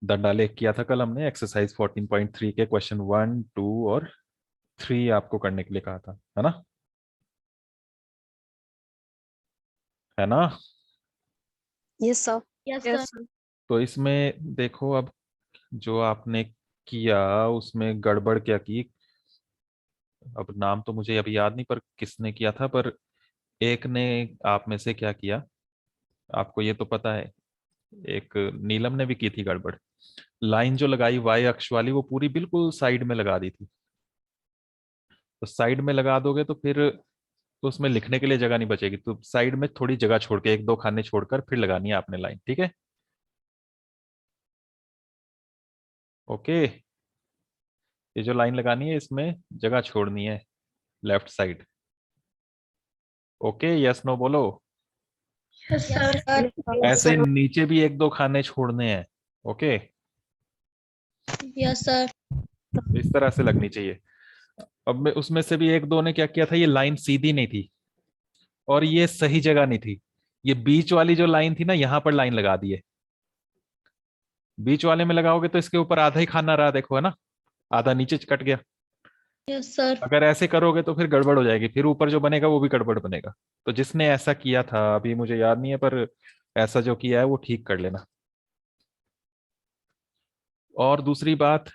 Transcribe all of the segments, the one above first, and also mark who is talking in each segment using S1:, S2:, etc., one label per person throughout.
S1: दंडालेख किया था कल हमने, एक्सरसाइज 14.3 के क्वेश्चन 1, 2 और 3 आपको करने के लिए कहा था, है ना? है ना?
S2: Yes sir.
S3: Yes
S2: yes
S3: sir.
S1: तो इसमें देखो, अब जो आपने किया उसमें गड़बड़ क्या की, अब नाम तो मुझे अभी याद नहीं पर किसने किया था, पर एक ने आप में से क्या किया, आपको ये तो पता है, एक नीलम ने भी की थी गड़बड़। लाइन जो लगाई वाई अक्ष वाली, वो पूरी बिल्कुल साइड में लगा दी थी। तो साइड में लगा दोगे तो फिर तो उसमें लिखने के लिए जगह नहीं बचेगी, तो साइड में थोड़ी जगह छोड़ के, एक दो खाने छोड़कर फिर लगानी है आपने लाइन, ठीक है? ओके, ये जो लाइन लगानी है इसमें जगह छोड़नी है left side. Okay, yes no बोलो।
S3: Yes sir.
S1: ऐसे नीचे भी एक दो खाने छोड़ने हैं। Okay,
S3: yes sir.
S1: इस तरह से लगनी चाहिए। अब मैं उसमें से भी एक दो ने क्या किया था, ये लाइन सीधी नहीं थी और ये सही जगह नहीं थी। ये बीच वाली जो लाइन थी ना, यहां पर लाइन लगा दी है। बीच वाले में लगाओगे तो इसके ऊपर आधा ही खाना रहा, देखो, है ना? आधा नीचे कट गया।
S3: Yes sir.
S1: अगर ऐसे करोगे तो फिर गड़बड़ हो जाएगी, फिर ऊपर जो बनेगा वो भी गड़बड़ बनेगा। तो जिसने ऐसा किया था, अभी मुझे याद नहीं है, पर ऐसा जो किया है वो ठीक कर लेना। और दूसरी बात,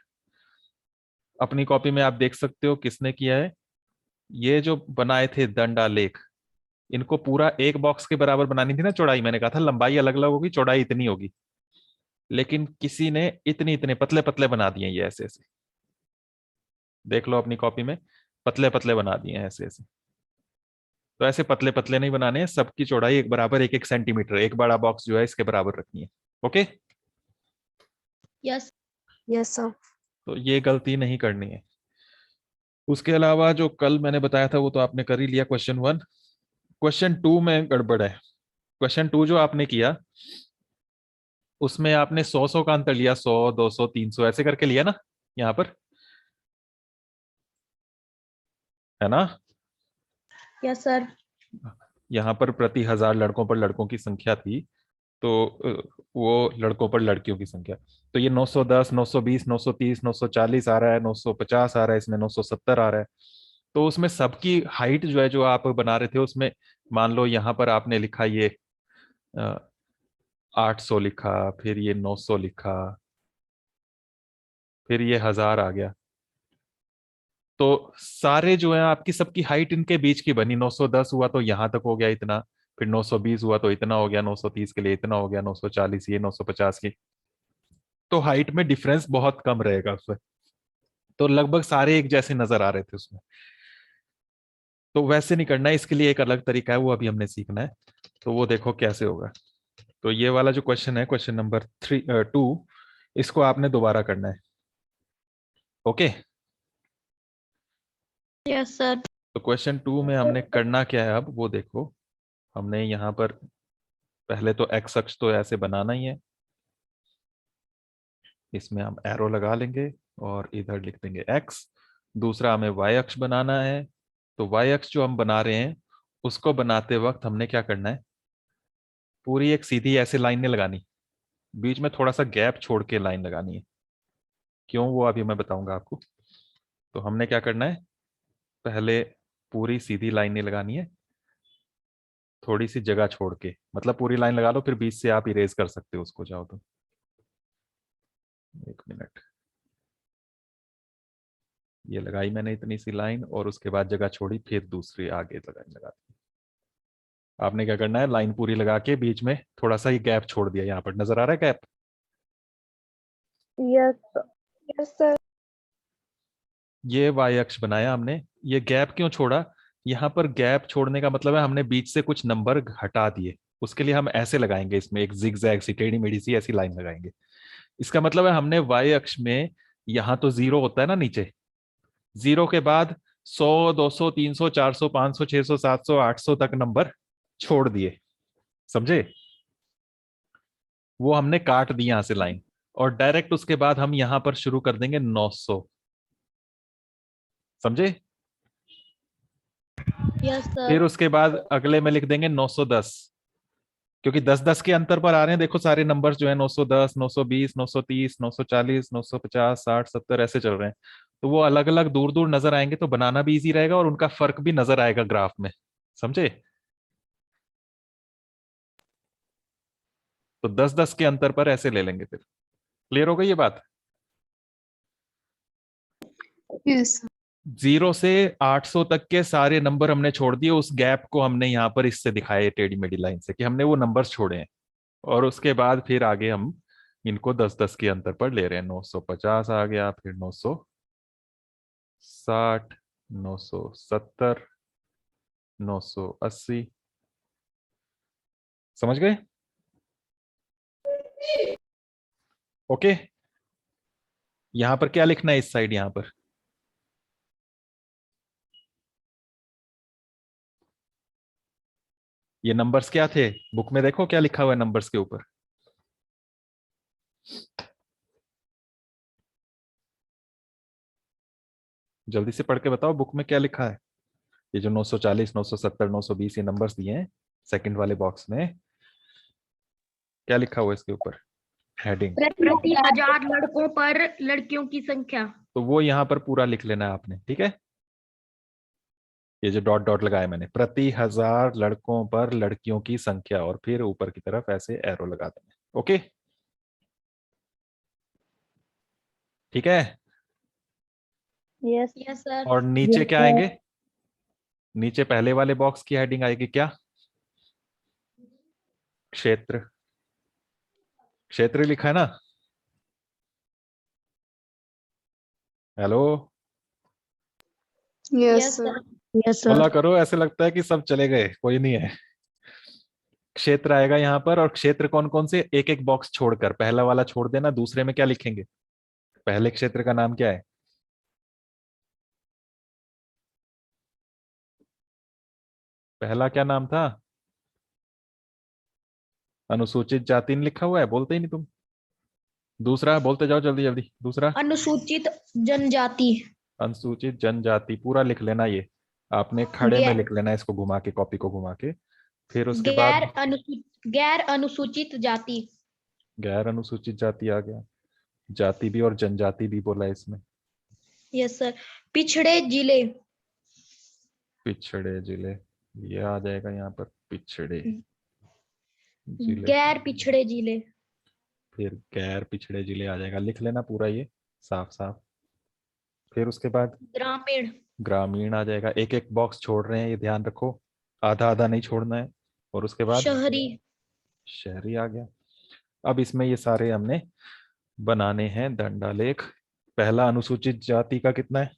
S1: अपनी कॉपी में आप देख सकते हो किसने किया है। ये जो बनाए थे दंडालेख, इनको पूरा एक बॉक्स के बराबर बनानी थी ना चौड़ाई, मैंने कहा था लंबाई अलग अलग होगी, चौड़ाई इतनी होगी, लेकिन किसी ने इतने इतने पतले पतले बना दिए ये ऐसे ऐसे। देख लो अपनी कॉपी में, पतले पतले बना दिए हैं ऐसे ऐसे। तो ऐसे पतले पतले नहीं बनाने हैं, सबकी चौड़ाई एक बराबर, एक एक सेंटीमीटर, एक बड़ा बॉक्स जो है इसके बराबर रखनी है। Okay,
S3: yes.
S2: Yes sir.
S1: तो ये गलती नहीं करनी है। उसके अलावा जो कल मैंने बताया था वो तो आपने कर ही लिया, क्वेश्चन 1। क्वेश्चन 2 में गड़बड़ है। क्वेश्चन 2 जो आपने किया उसमें आपने 100 का अंतर लिया, 100, 200, 300 ऐसे करके लिया ना यहाँ पर, है ना?
S3: Yes sir.
S1: यहाँ पर प्रति 1000 लड़कों पर लड़कों की संख्या थी, तो वो लड़कों पर लड़कियों की संख्या। तो ये 910, 920, 930, 940 आ रहा है, 950 आ रहा है, इसमें 970 आ रहा है। तो उसमें सबकी हाइट जो है, जो आप बना रहे थे उसमें, मान लो यहाँ पर आपने लिखा ये 800 लिखा, फिर ये 900 लिखा, फिर ये 1000 आ गया। तो सारे जो है आपकी सबकी हाइट इनके बीच की बनी। 910 हुआ तो यहां तक हो गया इतना, फिर 920 हुआ तो इतना हो गया, 930 के लिए इतना हो गया, 940 ये, 950 की। तो हाइट में डिफरेंस बहुत कम रहेगा उसमें। तो लगभग सारे एक जैसे नजर आ रहे थे उसमें। तो वैसे नहीं करना है, इसके लिए एक अलग तरीका है, वो अभी हमने सीखना है। तो वो देखो कैसे होगा। तो ये वाला जो क्वेश्चन है, क्वेश्चन नंबर 2, इसको आपने दोबारा करना है। Okay,
S3: yes sir.
S1: तो क्वेश्चन 2 में हमने करना क्या है, अब वो देखो। हमने यहाँ पर पहले तो एक्स अक्ष तो ऐसे बनाना ही है, इसमें हम एरो लगा लेंगे और इधर लिख देंगे एक्स। दूसरा हमें वाई अक्ष बनाना है। तो वाई अक्ष जो हम बना रहे हैं उसको बनाते वक्त हमने क्या करना है, पूरी एक सीधी ऐसे लाइन नहीं लगानी, बीच में थोड़ा सा गैप छोड़ के लाइन लगानी है। क्यों, वो अभी मैं बताऊंगा आपको। तो हमने क्या करना है, पहले पूरी सीधी लाइन नहीं लगानी है, थोड़ी सी जगह छोड़ के, मतलब पूरी लाइन लगा लो, फिर बीच से आप इरेज कर सकते हो उसको चाहो तो। एक मिनट, ये लगाई मैंने इतनी सी लाइन और उसके बाद जगह छोड़ी, फिर दूसरी आगे लाइन लगा दी। आपने क्या करना है, लाइन पूरी लगा के बीच में थोड़ा सा ही गैप छोड़ दिया, यहाँ पर नजर आ रहा है गैप।
S2: यस। Yes sir.
S1: ये वाई अक्ष बनाया हमने। ये गैप क्यों छोड़ा, यहाँ पर गैप छोड़ने का मतलब है हमने बीच से कुछ नंबर हटा दिए। उसके लिए हम ऐसे लगाएंगे, इसमें एक जिग जैग सी टेढ़ी मेढ़ी सी ऐसी लाइन लगाएंगे। इसका मतलब है हमने वाई अक्ष में, यहाँ तो जीरो होता है ना नीचे, जीरो के बाद 100, 200, 300, 400, 500, 600, 700, 800 तक नंबर छोड़ दिए, समझे? वो हमने काट दी यहां से लाइन, और डायरेक्ट उसके बाद हम यहां पर शुरू कर देंगे 900, समझे?
S3: यस
S1: फिर
S3: सर।
S1: उसके बाद अगले में लिख देंगे 910, क्योंकि 10-10 के अंतर पर आ रहे हैं। देखो सारे नंबर्स जो है 910, 920, 930, 940, 950, 60, 70 ऐसे चल रहे हैं। तो वो अलग अलग दूर दूर नजर आएंगे तो बनाना भी इजी रहेगा और उनका फर्क भी नजर आएगा ग्राफ में। समझे? तो 10-10 के अंतर पर ऐसे ले लेंगे फिर। क्लियर हो गई ये बात?
S2: यस
S1: 0 से 800 तक के सारे नंबर हमने छोड़ दिए। उस गैप को हमने यहां पर इससे दिखाया टेढ़ी मेढ़ी लाइन से कि हमने वो नंबर्स छोड़े हैं। और उसके बाद फिर आगे हम इनको 10-10 के अंतर पर ले रहे हैं। 950 आ गया, फिर 960, 970, 980। समझ गए? ओके। यहां पर क्या लिखना है इस साइड? यहां पर ये नंबर्स क्या थे? बुक में देखो क्या लिखा हुआ है नंबर्स के ऊपर। जल्दी से पढ़ के बताओ बुक में क्या लिखा है। ये जो 940, 970, 920 ये नंबर्स दिए हैं सेकंड वाले बॉक्स में, क्या लिखा हुआ है इसके ऊपर हेडिंग?
S3: प्रति 1000 लड़कों पर लड़कियों की संख्या।
S1: तो वो यहां पर पूरा लिख लेना है आपने, ठीक है? ये जो डॉट डॉट लगाया मैंने, प्रति 1000 लड़कों पर लड़कियों की संख्या, और फिर ऊपर की तरफ ऐसे एरो लगा देना। ओके, ठीक है।
S2: Yes
S3: yes sir.
S1: और नीचे क्या आएंगे? नीचे पहले वाले बॉक्स की हेडिंग आएगी क्या? क्षेत्र। क्षेत्र लिखा है ना? Hello,
S2: yes
S3: yes
S2: sir
S3: sir. Yes
S1: बोला
S3: सर।
S1: करो, ऐसे लगता है कि सब चले गए, कोई नहीं है। क्षेत्र आएगा यहाँ पर। और क्षेत्र कौन कौन से? एक एक बॉक्स छोड़कर, पहला वाला छोड़ देना। दूसरे में क्या लिखेंगे? पहले क्षेत्र का नाम क्या है? पहला क्या नाम था? अनुसूचित जाति नहीं लिखा हुआ है? बोलते ही नहीं तुम। दूसरा बोलते जाओ जल्दी जल्दी। दूसरा
S3: अनुसूचित जनजाति।
S1: अनुसूचित जनजाति पूरा लिख लेना। ये आपने खड़े में
S3: गैर
S1: लिख लेना है, इसको घुमा के, कॉपी को घुमा के। फिर उसके
S3: गैर
S1: बाद
S3: अनुसूचित गैर अनुसूचित जाति।
S1: गैर अनुसूचित जाति आ गया। जाति भी और जनजाति भी बोला है इसमें।
S3: Yes sir. पिछड़े जिले।
S1: पिछड़े जिले, ये आ जाएगा यहाँ पर, पिछड़े जिले।
S3: गैर पिछड़े जिले।
S1: फिर गैर पिछड़े जिले आ जाएगा, लिख लेना पूरा ये साफ साफ। फिर उसके बाद
S3: ग्रामीण।
S1: ग्रामीण आ जाएगा। एक एक बॉक्स छोड़ रहे हैं, ये ध्यान रखो, आधा आधा नहीं छोड़ना है। और उसके बाद
S3: शहरी।
S1: शहरी आ गया। अब इसमें ये सारे हमने बनाने हैं दंडालेख। पहला अनुसूचित जाति का कितना है?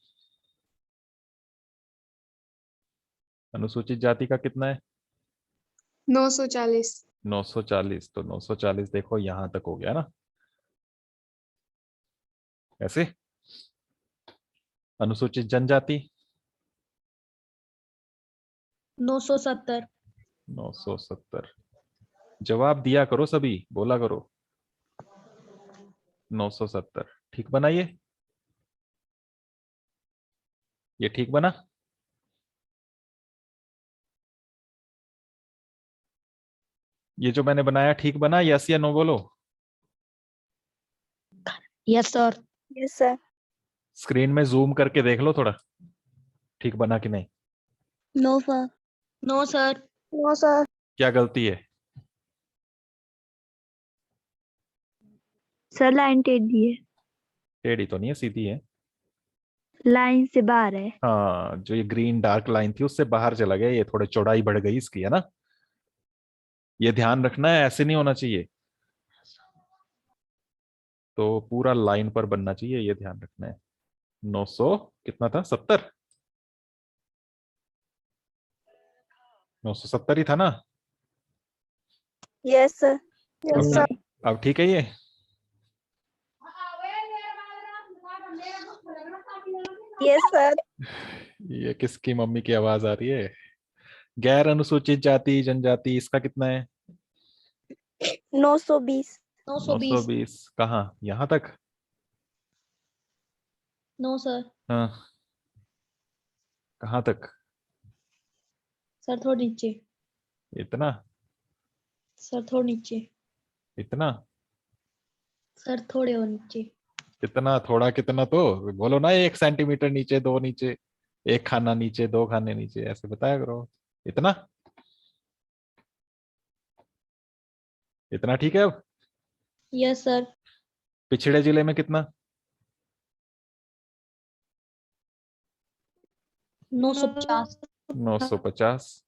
S1: अनुसूचित जाति का कितना है?
S2: 940
S1: 940। तो 940 देखो यहां तक हो गया ना, ऐसे। अनुसूचित जनजाति
S3: 970।
S1: 970। जवाब दिया करो सभी, बोला करो। 970 ठीक बना ये ठीक बना। ये जो मैंने बनाया ठीक बना? यस या नो बोलो।
S3: Yes sir.
S2: Yes sir
S1: screen में जूम करके देख लो थोड़ा, ठीक बना कि नहीं।
S3: No sir. No sir.
S2: No sir
S1: क्या गलती है?
S4: सर लाइन टेढ़ी है,
S1: टेढ़ी तो नहीं है, सीधी है।
S4: लाइन से बाहर है।
S1: हाँ, जो ये ग्रीन डार्क लाइन थी उससे बाहर चला गया, ये थोड़ी चौड़ाई बढ़ गई इसकी, है ना? ये ध्यान रखना है, ऐसे नहीं होना चाहिए। तो पूरा लाइन पर बनना चाहिए, ये ध्यान रखना है। 900 कितना था? 70। 970 ही था ना?
S2: यस सर
S1: अब
S2: यस सर
S1: अब ठीक है ये?
S2: यस सर
S1: ये किसकी मम्मी की आवाज आ रही है? गैर अनुसूचित जाति जनजाति, इसका कितना है?
S2: 920
S3: 920।
S1: 920 कहाँ? यहां तक?
S3: No sir.
S1: हाँ, कहाँ तक?
S3: सर थोड़ा नीचे।
S1: इतना?
S3: सर थोड़े नीचे।
S1: इतना
S3: सर थोड़े और नीचे।
S1: कितना, थोड़ा कितना, तो बोलो ना, 1 सेंटीमीटर नीचे, 2 नीचे, 1 खाना नीचे, 2 खाने नीचे, ऐसे बताया करो। इतना, इतना ठीक है। अब
S3: यस सर।
S1: पिछड़े जिले में कितना?
S3: 950।
S1: 950।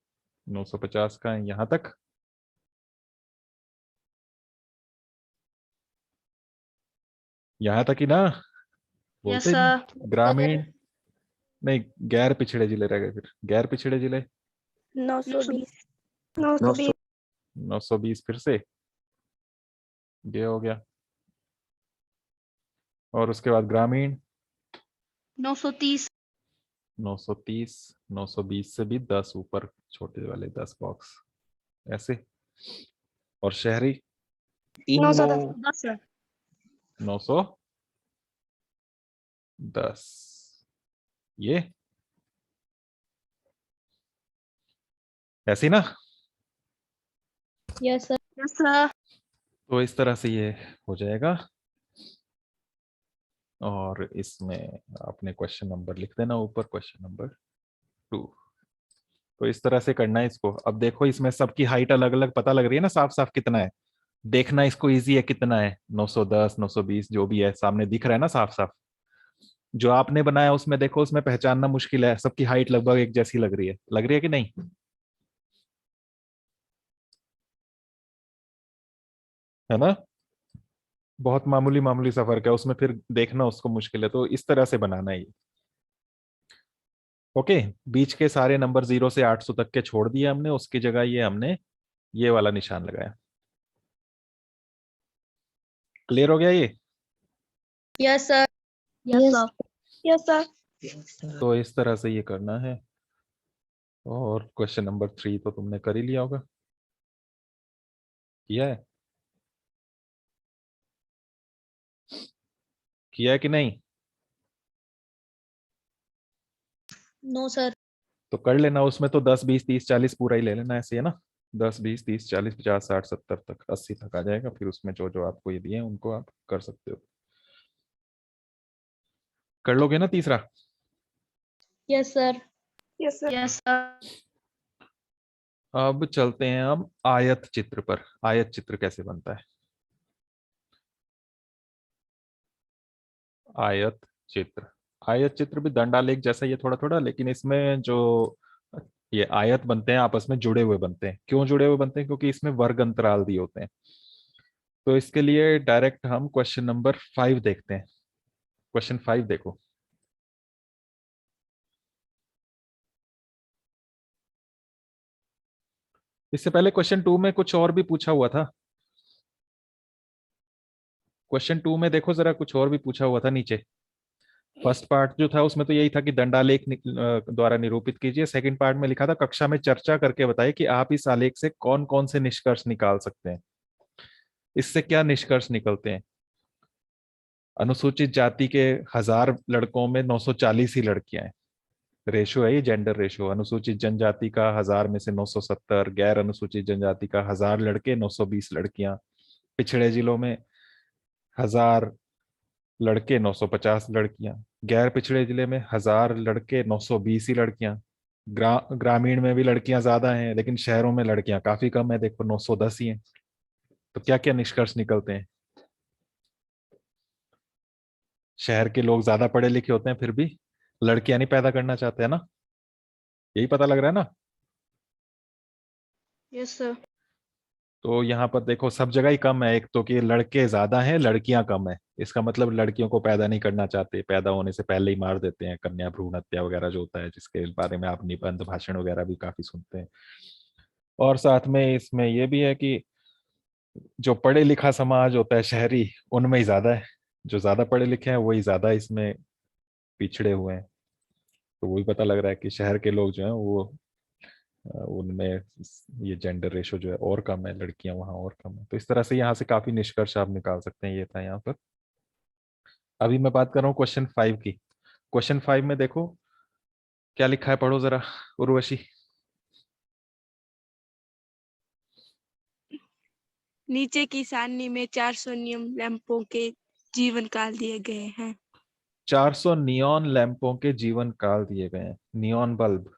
S1: 950 का है यहां तक। यहां तक ही ना,
S3: यस
S1: बोलते ही
S3: सर।
S1: नहीं। ग्रामीण नहीं, गैर पिछड़े जिले रह गए। फिर गैर पिछड़े जिले
S2: 920। 920।
S1: 920 फिर से, ये हो गया। और उसके बाद ग्रामीण
S3: 930।
S1: 930। 920 से भी 10 ऊपर, छोटे वाले 10 बॉक्स ऐसे। और शहरी
S2: 910।
S3: 10 सर।
S1: 910। ये ऐसे ही ना।
S3: Yes sir. Yes sir.
S1: तो इस तरह से ये हो जाएगा। और इसमें आपने क्वेश्चन नंबर लिख देना ऊपर, क्वेश्चन नंबर 2। तो इस तरह से करना है इसको। अब देखो, इसमें सबकी हाइट अलग अलग पता लग रही है ना, साफ साफ कितना है देखना इसको इजी है। कितना है? 910, 920, जो भी है सामने दिख रहा है ना साफ साफ। जो आपने बनाया उसमें देखो, उसमें पहचानना मुश्किल है, सबकी हाइट लगभग एक जैसी लग रही है। लग रही है कि नहीं? है ना? बहुत मामूली मामूली सा फर्क है उसमें, फिर देखना उसको मुश्किल है। तो इस तरह से बनाना है ये। ओके। बीच के सारे नंबर 0 से 800 तक के छोड़ दिए हमने, उसकी जगह ये हमने ये वाला निशान लगाया। क्लियर हो गया ये?
S3: Yes sir. Yes sir.
S2: Yes sir.
S1: तो इस तरह से ये करना है। और क्वेश्चन नंबर 3 तो तुमने कर ही लिया होगा। किया है? किया है कि नहीं?
S3: No sir.
S1: तो कर लेना। उसमें तो 10, 20, 30, 40 पूरा ही ले लेना, ऐसे है ना। 10, 20, 30, 40, 50, 60, 70 तक, 80 तक आ जाएगा। फिर उसमें जो जो आपको ये दिए हैं उनको आप कर सकते हो। कर लोगे ना तीसरा?
S3: Yes sir.
S2: Yes sir.
S3: Yes sir.
S1: अब चलते हैं हम आयत चित्र पर। आयत चित्र कैसे बनता है? आयत चित्र। आयत चित्र भी दंडालेख जैसा ही है थोड़ा थोड़ा, लेकिन इसमें जो ये आयत बनते हैं आपस में जुड़े हुए बनते हैं। क्यों जुड़े हुए बनते हैं? क्योंकि इसमें वर्ग अंतराल दिए होते हैं। तो इसके लिए डायरेक्ट हम क्वेश्चन नंबर 5 देखते हैं। क्वेश्चन 5 देखो। इससे पहले क्वेश्चन 2 में कुछ और भी पूछा हुआ था। क्वेश्चन 2 में देखो जरा, कुछ और भी पूछा हुआ था नीचे। फर्स्ट पार्ट जो था उसमें तो यही था कि दंडालेख द्वारा निरूपित कीजिए। सेकंड पार्ट में लिखा था कक्षा में चर्चा करके बताइए कि आप इस आलेख से कौन कौन से निष्कर्ष निकाल सकते हैं। इससे क्या निष्कर्ष निकलते हैं? अनुसूचित जाति के 1000 लड़कों में 940 ही लड़कियां हैं। रेशो है ये, जेंडर रेशो। अनुसूचित जनजाति का 1000 में से 970, गैर अनुसूचित जनजाति का 1000 लड़के 920 लड़कियां। पिछड़े जिलों में 1000 लड़के 950 लड़कियां। गैर पिछड़े जिले में 1000 लड़के 920 ही लड़कियां। ग्रामीण में भी लड़कियां ज्यादा हैं, लेकिन शहरों में लड़कियां काफी कम है, देखो 910 ही हैं। तो क्या क्या निष्कर्ष निकलते हैं? शहर के लोग ज्यादा पढ़े लिखे होते हैं, फिर भी लड़कियां नहीं पैदा करना चाहते हैं ना। यही पता लग रहा है ना।
S3: Yes sir.
S1: तो यहाँ पर देखो सब जगह ही कम है। एक तो कि लड़के ज्यादा हैं, लड़कियां कम है। इसका मतलब लड़कियों को पैदा नहीं करना चाहते, पैदा होने से पहले ही मार देते हैं। कन्या भ्रूण हत्या वगैरह जो होता है, जिसके बारे में आप निबंध भाषण वगैरह भी काफी सुनते हैं। और साथ में इसमें यह भी है कि जो पढ़े लिखा समाज होता है शहरी, उनमें ही ज्यादा है। जो ज्यादा पढ़े लिखे हैं वही ज्यादा इसमें पिछड़े हुए हैं। तो वही पता लग रहा है कि शहर के लोग जो हैं वो उनमें ये जेंडर रेशो जो है और कम है, लड़कियां वहां और कम है। तो इस तरह से यहाँ से काफी निष्कर्ष आप निकाल सकते हैं। ये था यहाँ पर। अभी मैं बात कर रहा हूँ क्वेश्चन 5 की। क्वेश्चन 5 में देखो क्या लिखा है, पढ़ो जरा उर्वशी।
S2: नीचे की सारणी में 400 नियम लैंपों के जीवन काल दिए गए हैं।
S1: 400 नियॉन लैंपों के जीवन काल दिए गए हैं। नियॉन बल्ब,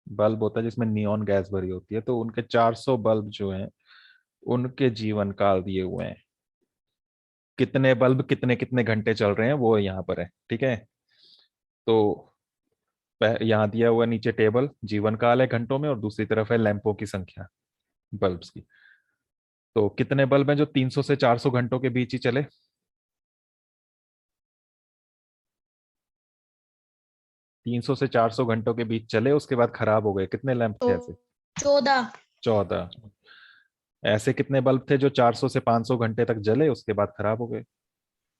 S1: बल्ब होता है जिसमें नियॉन गैस भरी होती है, तो उनके 400 बल्ब जो हैं उनके जीवन काल दिए हुए हैं। कितने बल्ब कितने कितने घंटे चल रहे हैं वो यहाँ पर है, ठीक है। तो यहाँ दिया हुआ नीचे टेबल, जीवन काल है घंटों में, और दूसरी तरफ है लैंपों की संख्या, बल्ब्स की। तो कितने बल्ब हैं जो 300 से 400 घंटों के बीच ही चले? 300 से 400 घंटों के बीच चले, उसके बाद खराब हो गए। कितने लैंप थे ऐसे?
S3: 14।
S1: 14। ऐसे कितने बल्ब थे जो 400 से 500 घंटे तक जले, उसके बाद खराब हो गए?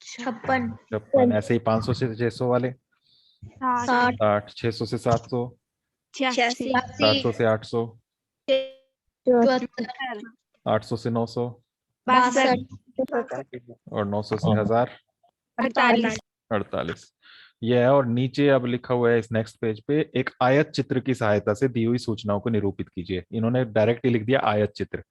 S3: 56।
S1: 56। ऐसे ही 500 से 600 वाले?
S3: 60।
S1: 60। 600 से 700?
S2: 86
S1: 700 से 800?
S3: 74।
S1: 800 से 900?
S3: 62।
S1: और 900 से 1000?
S2: 48
S1: 48। ये है। और नीचे अब लिखा हुआ है इस नेक्स्ट पेज पे, एक आयत चित्र की सहायता से दी हुई सूचनाओं को निरूपित कीजिए। इन्होंने डायरेक्ट ही लिख दिया आयत चित्र,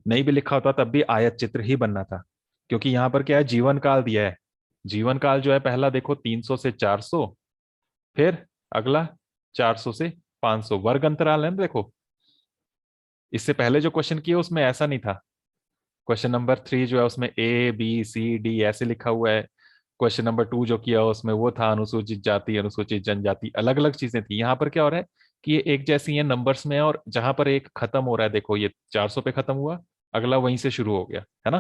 S1: नहीं भी लिखा होता तब भी आयत चित्र ही बनना था, क्योंकि यहाँ पर क्या है, जीवन काल दिया है। जीवन काल जो है पहला देखो 300 से 400, फिर अगला 400 से 500, वर्ग अंतराल है ना देखो। इससे पहले जो क्वेश्चन किए उसमें ऐसा नहीं था। क्वेश्चन नंबर 3 जो है उसमें A B C D ऐसे लिखा हुआ है। क्वेश्चन नंबर 2 जो किया उसमें वो था अनुसूचित जाति अनुसूचित जनजाति, अलग अलग चीजें थी। यहाँ पर क्या हो रहा है कि ये एक जैसी है नंबर्स में, और जहां पर एक खत्म हो रहा है, देखो ये 400 पे खत्म हुआ, अगला वहीं से शुरू हो गया है ना।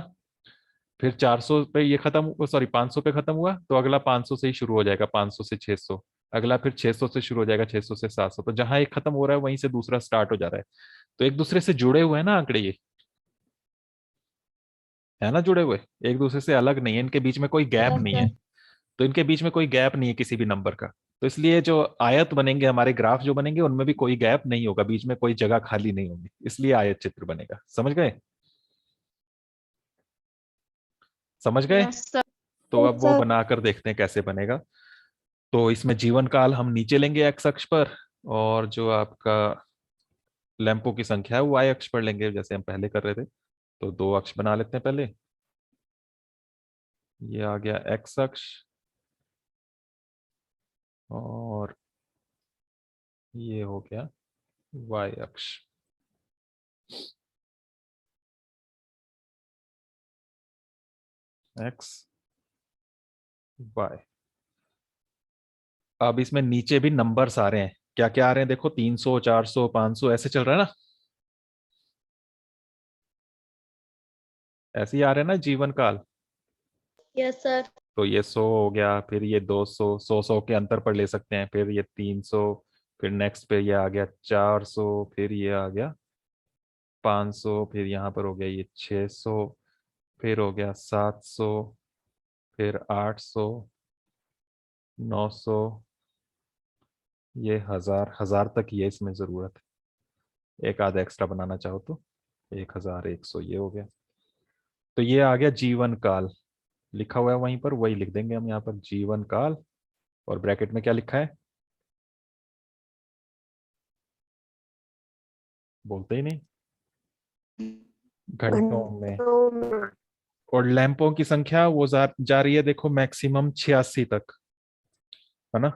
S1: फिर 400 पे ये खत्म, सॉरी 500 पे खत्म हुआ तो अगला 500 से ही शुरू हो जाएगा, 500 से 600। अगला फिर 600 से शुरू हो जाएगा, 600 से 700। तो जहां एक खत्म हो रहा है वहीं से दूसरा स्टार्ट हो जा रहा है। तो एक दूसरे से जुड़े हुए हैं ना आंकड़े, ये है ना, जुड़े हुए, एक दूसरे से अलग नहीं है, इनके बीच में कोई गैप नहीं है। तो इनके बीच में कोई गैप नहीं है किसी भी नंबर का। तो इसलिए जो आयत बनेंगे, हमारे ग्राफ जो बनेंगे, उनमें भी कोई गैप नहीं होगा, बीच में कोई जगह खाली नहीं होगी, इसलिए आयत चित्र बनेगा। समझ गए? समझ गए?
S3: Yes sir.
S1: तो अब वो बनाकर देखते हैं कैसे बनेगा। तो इसमें जीवन काल हम नीचे लेंगे एक्स अक्ष पर, और जो आपका लैंपों की संख्या है वो वाई अक्ष पर लेंगे, जैसे हम पहले कर रहे थे। तो दो अक्ष बना लेते हैं पहले। ये आ गया एक्स अक्ष, और ये हो गया वाई अक्ष। X Y. अब इसमें नीचे भी नंबर्स आ रहे हैं। क्या क्या आ रहे हैं देखो, 300 400 500 ऐसे चल रहा है ना, ऐसे ही आ रहे हैं ना जीवन काल।
S3: Yes sir.
S1: तो ये 100 हो गया, फिर ये 200, 100 के अंतर पर ले सकते हैं, फिर ये 300, फिर नेक्स्ट पे ये आ गया 400, फिर ये आ गया 500, फिर यहाँ पर हो गया ये 600, फिर हो गया 700, फिर 800, 900, ये 1000। 1000 तक ये इसमें जरूरत है, एक आधा एक्स्ट्रा बनाना चाहो तो 1100 ये हो गया। तो ये आ गया जीवन काल, लिखा हुआ है वहीं पर, वही लिख देंगे हम यहाँ पर, जीवन काल। और ब्रैकेट में क्या लिखा है, बोलते ही नहीं, घंटों में। और लैंपों की संख्या वो जा रही है देखो मैक्सिमम 86 तक, है ना।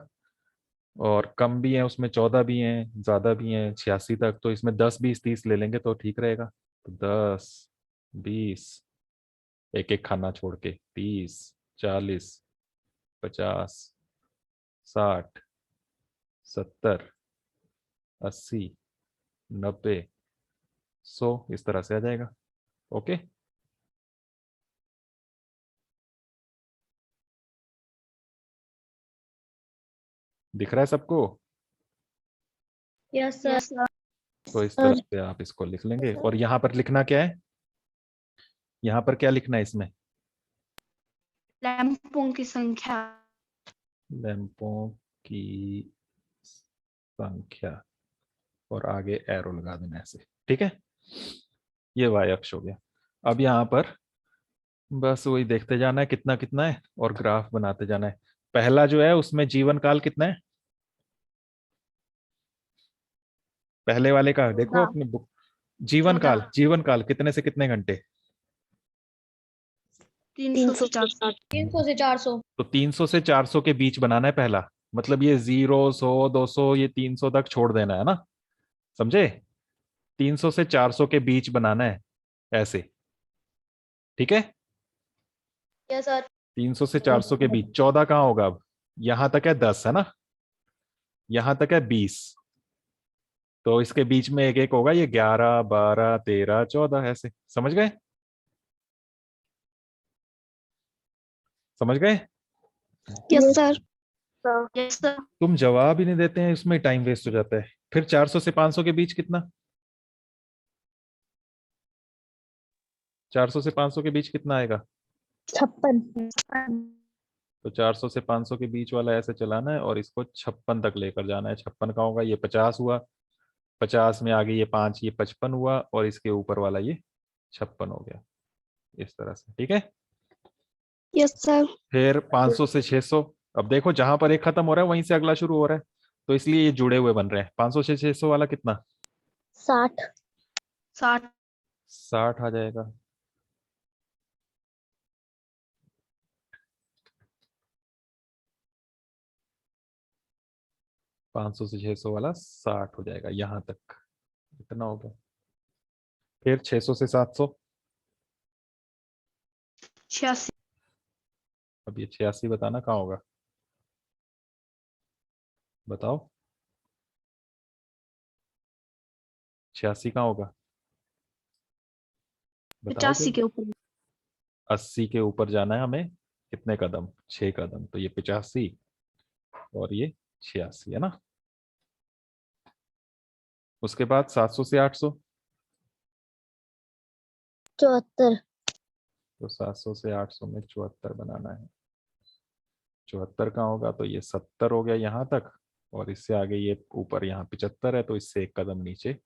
S1: और कम भी है उसमें, 14 भी हैं, ज्यादा भी हैं 86 तक। तो इसमें 10 20 30 ले लेंगे तो ठीक रहेगा। तो 10 20, एक एक खाना छोड़ के, 30 40 50 60 70 80 90 100, इस तरह से आ जाएगा। ओके। दिख रहा है सबको?
S3: Yes sir.
S1: तो इस तरह से आप इसको लिख लेंगे। और यहाँ पर लिखना क्या है, यहाँ पर क्या लिखना है इसमें,
S3: लैंपों की संख्या।
S1: लैंपों की संख्या, और आगे एरो लगा देना ऐसे, ठीक है। ये वाई अक्ष हो गया। अब यहाँ पर बस वही देखते जाना है कितना कितना है, और ग्राफ बनाते जाना है। पहला जो है उसमें जीवन काल कितना है, पहले वाले का देखो अपने बुक। जीवन काल, जीवन काल कितने से कितने घंटे?
S2: 300 से 400।
S3: 300 से 400।
S1: तो 300 से 400 के बीच बनाना है पहला, मतलब ये 0 100 200 ये 300 तक छोड़ देना है ना, समझे? 300 से 400 के बीच बनाना है ऐसे, ठीक है?
S3: Yes sir.
S1: 300 से 400 के बीच 14 कहाँ होगा? अब यहां तक है 10 है ना, यहां तक है 20, तो इसके बीच में एक एक होगा, ये 11 12 13 14 ऐसे, समझ गए? समझ गए?
S2: Yes sir.
S3: Yes sir.
S1: तुम जवाब ही नहीं देते हैं, इसमें टाइम वेस्ट हो जाता है। फिर 400 से 500 के बीच कितना? 400 से 500 के बीच कितना आएगा?
S3: 56।
S1: तो 400 से 500 के बीच वाला ऐसे चलाना है और इसको 56 तक लेकर जाना है। 56 का होगा, ये 50 हुआ, 50 में आगे ये 5, ये 55 हुआ, और इसके ऊपर वाला ये 56 हो गया, इस तरह से, ठीक है?
S2: Yes sir.
S1: फिर 500 से 600, अब देखो जहां पर एक खत्म हो रहा है वहीं से अगला शुरू हो रहा है, तो इसलिए ये जुड़े हुए बन रहे हैं। 500 से 600 वाला कितना?
S3: 60।
S1: 60 आ जाएगा। पाँच सौ से 600 वाला 60 हो जाएगा, यहां तक इतना हो गया। फिर 600 से 700,
S2: 86।
S1: अब ये 86 बताना कहाँ होगा, बताओ 86 कहाँ होगा, बताओ
S2: 85 के ऊपर।
S1: 80 के ऊपर जाना है हमें, कितने कदम? 6 कदम, तो ये 85 और ये 86 है ना। उसके बाद 700 से 800,
S3: 74।
S1: तो 700 से 800 में 74 बनाना है। 74 कहाँ होगा, तो ये 70 हो गया यहाँ तक, और इससे आगे ये ऊपर यहाँ 75 है, तो इससे एक कदम नीचे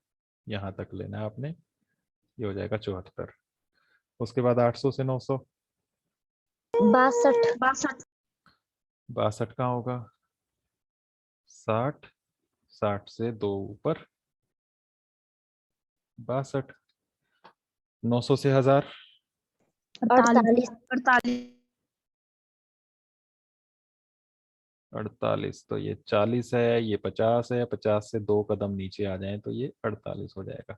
S1: यहाँ तक लेना है आपने, ये हो जाएगा 74। उसके बाद 800 से 900,
S3: 62।
S1: 62 कहाँ होगा, 60, 60 से 2 ऊपर 62। 900 से 1000,
S3: 48।
S1: 48, तो ये 40 है, ये 50 है, 50 से 2 कदम नीचे आ जाएं तो ये 48 हो जाएगा।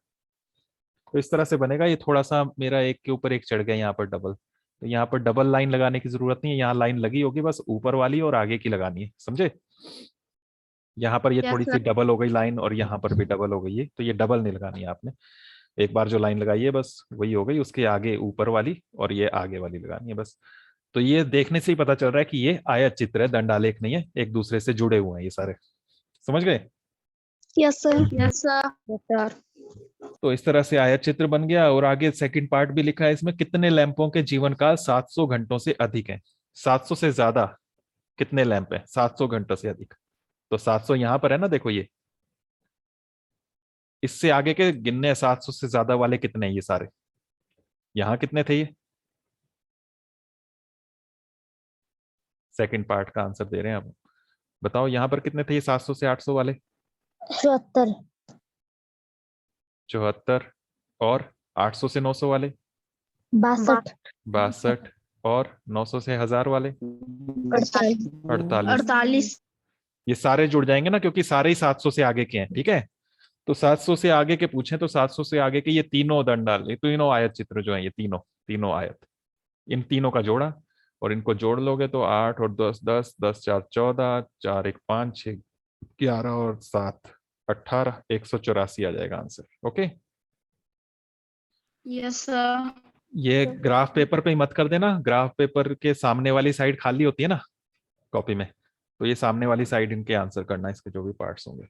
S1: तो इस तरह से बनेगा। ये थोड़ा सा मेरा एक के ऊपर एक चढ़ गया यहाँ पर डबल, तो यहाँ पर डबल लाइन लगाने की जरूरत नहीं है, यहाँ लाइन लगी होगी, बस ऊपर वाली और आगे की लगानी है, समझे? यहाँ पर ये
S2: Yes,
S1: थोड़ी सी डबल हो गई लाइन, और यहाँ पर भी डबल हो गई है, तो ये डबल नहीं लगानी है आपने। एक बार जो लाइन लगाई है बस वही हो गई, उसके आगे ऊपर वाली और ये आगे वाली लगानी है बस। तो ये देखने से ही पता चल रहा है कि ये आयत चित्र है, दंडालेख नहीं है, एक दूसरे से जुड़े हुए हैं ये सारे, समझ गए?
S2: Yes sir.
S3: Yes sir.
S1: तो इस तरह से आयत चित्र बन गया। और आगे सेकंड पार्ट भी लिखा है इसमें, कितने लैंपों के जीवन काल 700 घंटों से अधिक है? 700 से ज्यादा कितने लैंप है 700 घंटों से अधिक? तो 700 यहां पर है ना, देखो ये, इससे आगे के गिनने हैं 700 से ज्यादा वाले कितने हैं ये सारे, यहां कितने थे ये? सेकंड पार्ट का आंसर दे रहे हैं आप, बताओ यहां पर कितने थे ये 700 से 800 वाले?
S3: 74।
S1: 74, और 800 से 900 वाले?
S3: 62।
S1: 62, और 900 से 1000 वाले?
S3: 48।
S1: 48। ये सारे जुड़ जाएंगे ना, क्योंकि सारे ही 700 से आगे के हैं, ठीक है? तो 700 से आगे के पूछें तो 700 से आगे के ये तीनों दंडाल, ये तीनों आयत चित्र जो है, ये तीनों तीनों आयत, इन तीनों का जोड़ा, और इनको जोड़ लोगे तो 8 और 10 10, 10 4 14, 4 1 5 6 11 और 7 18, 184 आ जाएगा आंसर। Okay,
S2: yes sir.
S1: ये ग्राफ पेपर पे ही मत कर देना, ग्राफ पेपर के सामने वाली साइड खाली होती है ना कॉपी में, तो ये सामने वाली साइड इनके आंसर करना, इसके जो भी पार्ट्स होंगे।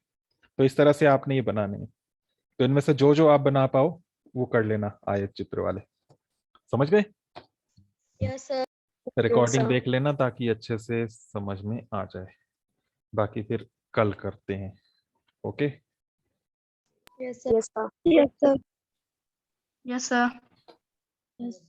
S1: तो इस तरह से आपने ये बनाने हैं, तो इनमें से जो जो आप बना पाओ वो कर लेना आयत चित्र वाले, समझ गए?
S3: Yes sir.
S1: रिकॉर्डिंग देख लेना ताकि अच्छे से समझ में आ जाए, बाकी फिर कल करते हैं। Okay,
S3: yes sir.
S2: Yes sir. Yes sir.
S3: Yes.